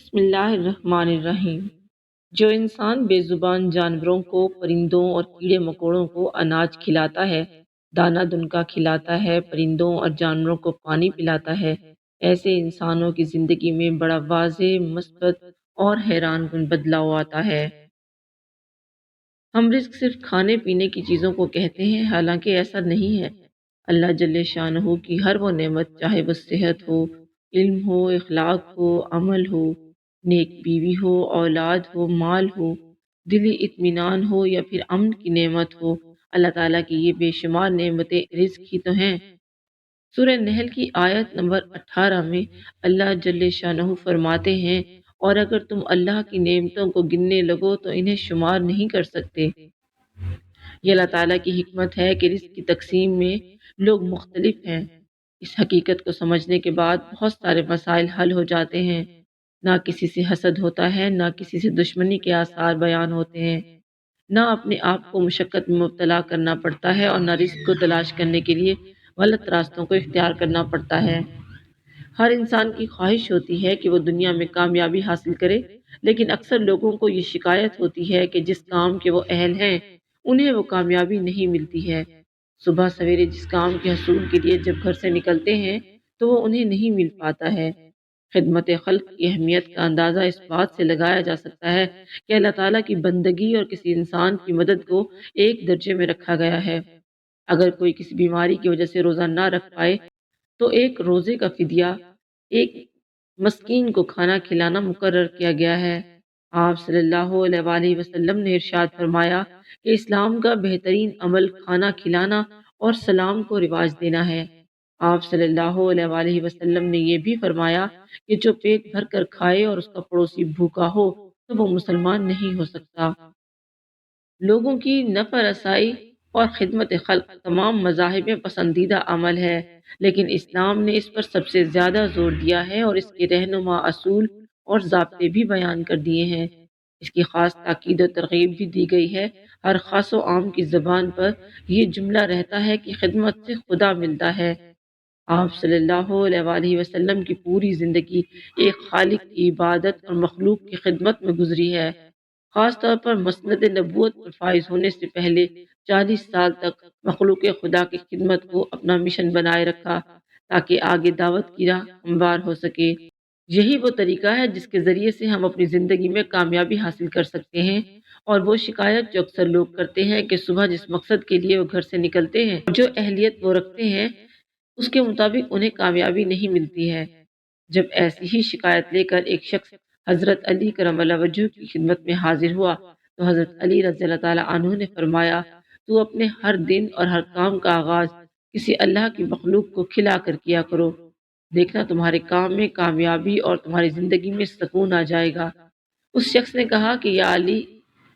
بسم اللہ الرحمن الرحیم۔ جو انسان بے زبان جانوروں کو، پرندوں اور کیڑے مکوڑوں کو اناج کھلاتا ہے، دانہ دنکا کھلاتا ہے، پرندوں اور جانوروں کو پانی پلاتا ہے، ایسے انسانوں کی زندگی میں بڑا واضح، مثبت اور حیران کن بدلاؤ آتا ہے۔ ہم رزق صرف کھانے پینے کی چیزوں کو کہتے ہیں، حالانکہ ایسا نہیں ہے۔ اللہ جل شانہ کی ہر وہ نعمت، چاہے وہ صحت ہو، علم ہو، اخلاق ہو، عمل ہو، نیک بیوی ہو، اولاد ہو، مال ہو، دلی اطمینان ہو یا پھر امن کی نعمت ہو، اللہ تعالیٰ کی یہ بے شمار نعمتیں رزق ہی تو ہیں۔ سورہ نحل کی آیت نمبر 18 میں اللہ جل شانہ فرماتے ہیں، اور اگر تم اللہ کی نعمتوں کو گننے لگو تو انہیں شمار نہیں کر سکتے۔ یہ اللہ تعالیٰ کی حکمت ہے کہ رزق کی تقسیم میں لوگ مختلف ہیں۔ اس حقیقت کو سمجھنے کے بعد بہت سارے مسائل حل ہو جاتے ہیں۔ نہ کسی سے حسد ہوتا ہے، نہ کسی سے دشمنی کے آثار بیان ہوتے ہیں، نہ اپنے آپ کو مشقت میں مبتلا کرنا پڑتا ہے، اور نہ رزق کو تلاش کرنے کے لیے غلط راستوں کو اختیار کرنا پڑتا ہے۔ ہر انسان کی خواہش ہوتی ہے کہ وہ دنیا میں کامیابی حاصل کرے، لیکن اکثر لوگوں کو یہ شکایت ہوتی ہے کہ جس کام کے وہ اہل ہیں انہیں وہ کامیابی نہیں ملتی ہے۔ صبح سویرے جس کام کے حصول کے لیے جب گھر سے نکلتے ہیں تو وہ انہیں نہیں مل پاتا ہے۔ خدمت خلق کی اہمیت کا اندازہ اس بات سے لگایا جا سکتا ہے کہ اللہ تعالیٰ کی بندگی اور کسی انسان کی مدد کو ایک درجے میں رکھا گیا ہے۔ اگر کوئی کسی بیماری کی وجہ سے روزہ نہ رکھ پائے تو ایک روزے کا فدیہ، ایک مسکین کو کھانا کھلانا مقرر کیا گیا ہے۔ آپ صلی اللہ علیہ وآلہ وسلم نے ارشاد فرمایا کہ اسلام کا بہترین عمل کھانا کھلانا اور سلام کو رواج دینا ہے۔ آپ صلی اللہ علیہ وآلہ وسلم نے یہ بھی فرمایا کہ جو پیٹ بھر کر کھائے اور اس کا پڑوسی بھوکا ہو تو وہ مسلمان نہیں ہو سکتا۔ لوگوں کی نفع رسائی اور خدمت خلق تمام مذاہب میں پسندیدہ عمل ہے، لیکن اسلام نے اس پر سب سے زیادہ زور دیا ہے اور اس کے رہنما اصول اور ضابطے بھی بیان کر دیے ہیں۔ اس کی خاص تاکید و ترغیب بھی دی گئی ہے۔ ہر خاص و عام کی زبان پر یہ جملہ رہتا ہے کہ خدمت سے خدا ملتا ہے۔ آپ صلی اللہ علیہ وآلہ وسلم کی پوری زندگی ایک خالق کی عبادت اور مخلوق کی خدمت میں گزری ہے۔ خاص طور پر مسند نبوت پر فائز ہونے سے پہلے 40 سال تک مخلوق خدا کی خدمت کو اپنا مشن بنائے رکھا تاکہ آگے دعوت کی راہ ہموار ہو سکے۔ یہی وہ طریقہ ہے جس کے ذریعے سے ہم اپنی زندگی میں کامیابی حاصل کر سکتے ہیں۔ اور وہ شکایت جو اکثر لوگ کرتے ہیں کہ صبح جس مقصد کے لیے وہ گھر سے نکلتے ہیں، جو اہلیت وہ رکھتے ہیں، اس کے مطابق انہیں کامیابی نہیں ملتی ہے۔ جب ایسی ہی شکایت لے کر ایک شخص حضرت علی کرم اللہ وجہ کی خدمت میں حاضر ہوا تو حضرت علی رضی اللہ تعالیٰ عنہ نے فرمایا، تو اپنے ہر دن اور ہر کام کا آغاز کسی اللہ کی مخلوق کو کھلا کر کیا کرو، دیکھنا تمہارے کام میں کامیابی اور تمہاری زندگی میں سکون آ جائے گا۔ اس شخص نے کہا کہ یا علی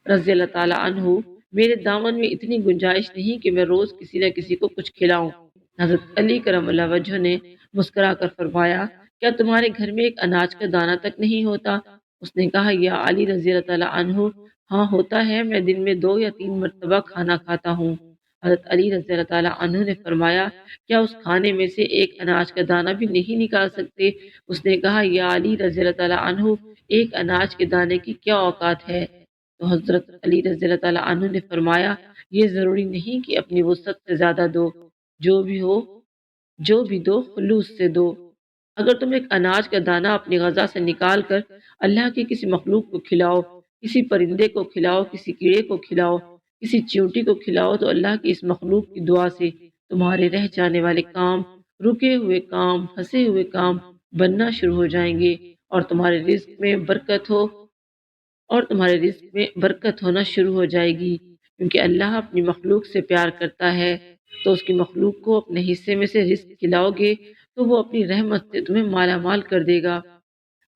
رضی اللہ تعالیٰ عنہ، میرے دامن میں اتنی گنجائش نہیں کہ میں روز کسی نہ کسی کو کچھ کھلاؤں۔ حضرت علی کرم اللہ وجہ نے مسکرا کر فرمایا، کیا تمہارے گھر میں ایک اناج کا دانہ تک نہیں ہوتا؟ اس نے کہا یا علی رضی اللہ تعالیٰ عنہ، ہاں ہوتا ہے، میں دن میں 2 یا 3 مرتبہ کھانا کھاتا ہوں۔ حضرت علی رضی اللہ تعالیٰ عنہ نے فرمایا، کیا اس کھانے میں سے ایک اناج کا دانہ بھی نہیں نکال سکتے؟ اس نے کہا یا علی رضی اللہ تعالیٰ عنہ، ایک اناج کے دانے کی کیا اوقات ہے؟ تو حضرت علی رضی اللہ تعالیٰ عنہ نے فرمایا، یہ ضروری نہیں کہ اپنی وسعت سے زیادہ دو، جو بھی دو خلوص سے دو۔ اگر تم ایک اناج کا دانہ اپنی غذا سے نکال کر اللہ کی کسی مخلوق کو کھلاؤ، کسی پرندے کو کھلاؤ، کسی کیڑے کو کھلاؤ، کسی چیونٹی کو کھلاؤ، تو اللہ کی اس مخلوق کی دعا سے تمہارے رہ جانے والے کام، رکے ہوئے کام، پھنسے ہوئے کام بننا شروع ہو جائیں گے، اور تمہارے رزق میں برکت ہونا شروع ہو جائے گی، کیونکہ اللہ اپنی مخلوق سے پیار کرتا ہے۔ تو اس کی مخلوق کو اپنے حصے میں سے رزق کھلاؤ گے تو وہ اپنی رحمت سے تمہیں مالا مال کر دے گا۔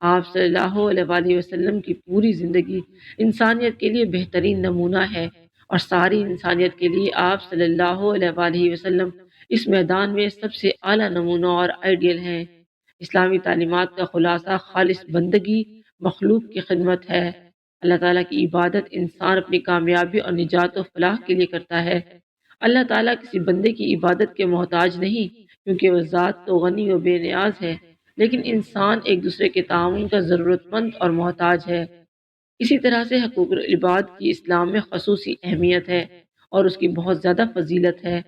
آپ صلی اللہ علیہ وآلہ وسلم کی پوری زندگی انسانیت کے لیے بہترین نمونہ ہے، اور ساری انسانیت کے لیے آپ صلی اللہ علیہ وآلہ وسلم اس میدان میں سب سے اعلیٰ نمونہ اور آئیڈیل ہیں۔ اسلامی تعلیمات کا خلاصہ خالص بندگی، مخلوق کی خدمت ہے۔ اللہ تعالیٰ کی عبادت انسان اپنی کامیابی اور نجات و فلاح کے لیے کرتا ہے۔ اللہ تعالیٰ کسی بندے کی عبادت کے محتاج نہیں، کیونکہ وہ ذات تو غنی و بے نیاز ہے، لیکن انسان ایک دوسرے کے تعاون کا ضرورت مند اور محتاج ہے۔ اسی طرح سے حقوق العباد کی اسلام میں خصوصی اہمیت ہے اور اس کی بہت زیادہ فضیلت ہے۔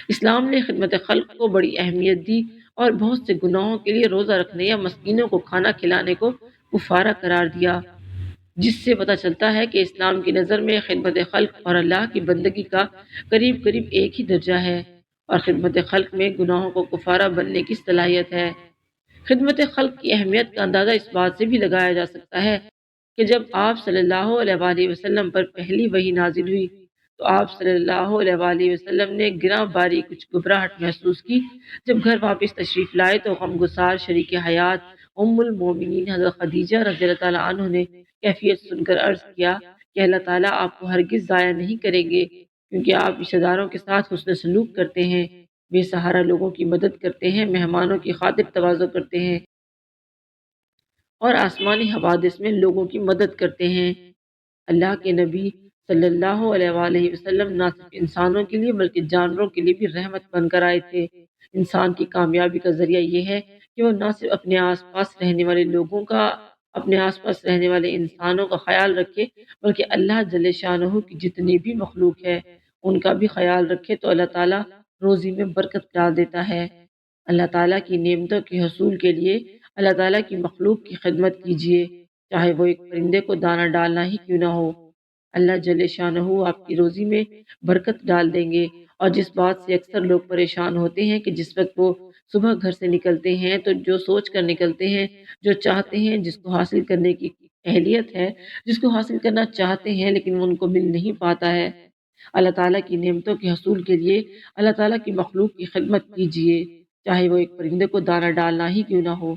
اسلام نے خدمت خلق کو بڑی اہمیت دی اور بہت سے گناہوں کے لیے روزہ رکھنے یا مسکینوں کو کھانا کھلانے کو کفارہ قرار دیا، جس سے پتہ چلتا ہے کہ اسلام کی نظر میں خدمت خلق اور اللہ کی بندگی کا قریب قریب ایک ہی درجہ ہے، اور خدمت خلق میں گناہوں کو کفارہ بننے کی صلاحیت ہے۔ خدمت خلق کی اہمیت کا اندازہ اس بات سے بھی لگایا جا سکتا ہے کہ جب آپ صلی اللہ علیہ وآلہ وسلم پر پہلی وحی نازل ہوئی تو آپ صلی اللہ علیہ وآلہ وسلم نے گراں باری کچھ گھبراہٹ محسوس کی۔ جب گھر واپس تشریف لائے تو غمگسار شریک حیات ام المومنین حضرت خدیجہ رضی اللہ تعالیٰ عنہ نے کیفیت سن کر عرض کیا کہ اللہ تعالیٰ آپ کو ہرگز ضائع نہیں کریں گے، کیونکہ آپ رشتہ داروں کے ساتھ حسن سلوک کرتے ہیں، بے سہارا لوگوں کی مدد کرتے ہیں، مہمانوں کی خاطر تواضع کرتے ہیں اور آسمانی حوادث میں لوگوں کی مدد کرتے ہیں۔ اللہ کے نبی صلی اللہ علیہ وآلہ وسلم نہ صرف انسانوں کے لیے بلکہ جانوروں کے لیے بھی رحمت بن کر آئے تھے۔ انسان کی کامیابی کا ذریعہ یہ ہے کہ وہ نہ صرف اپنے آس پاس رہنے والے لوگوں کا، اپنے آس پاس رہنے والے انسانوں کا خیال رکھے، بلکہ اللہ جل شانہ کی جتنی بھی مخلوق ہے ان کا بھی خیال رکھے تو اللہ تعالیٰ روزی میں برکت ڈال دیتا ہے۔ اللہ تعالیٰ کی نعمتوں کے حصول کے لیے اللہ تعالیٰ کی مخلوق کی خدمت کیجیے، چاہے وہ ایک پرندے کو دانہ ڈالنا ہی کیوں نہ ہو۔ اللہ جل شانہ آپ کی روزی میں برکت ڈال دیں گے۔ اور جس بات سے اکثر لوگ پریشان ہوتے ہیں کہ جس وقت وہ صبح گھر سے نکلتے ہیں تو جو سوچ کر نکلتے ہیں، جو چاہتے ہیں، جس کو حاصل کرنے کی اہلیت ہے، جس کو حاصل کرنا چاہتے ہیں لیکن وہ ان کو مل نہیں پاتا ہے، اللہ تعالیٰ کی نعمتوں کے حصول کے لیے اللہ تعالیٰ کی مخلوق کی خدمت کیجیے، چاہے وہ ایک پرندے کو دانہ ڈالنا ہی کیوں نہ ہو۔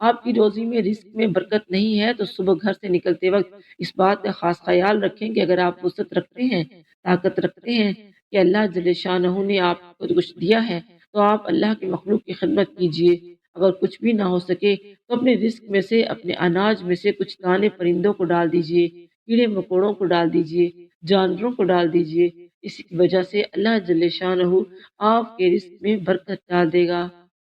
آپ کی روزی میں، رزق میں برکت نہیں ہے تو صبح گھر سے نکلتے وقت اس بات کا خاص خیال رکھیں کہ اگر آپ وسعت رکھتے ہیں، طاقت رکھتے ہیں کہ اللہ جل شانہ نے آپ کو کچھ دیا ہے تو آپ اللہ کی مخلوق کی خدمت کیجیے۔ اگر کچھ بھی نہ ہو سکے تو اپنے رزق میں سے، اپنے اناج میں سے کچھ دانے پرندوں کو ڈال دیجیے، کیڑے مکوڑوں کو ڈال دیجیے، جانوروں کو ڈال دیجیے۔ اس کی وجہ سے اللہ جل شانہ آپ کے رزق میں برکت ڈال دے گا۔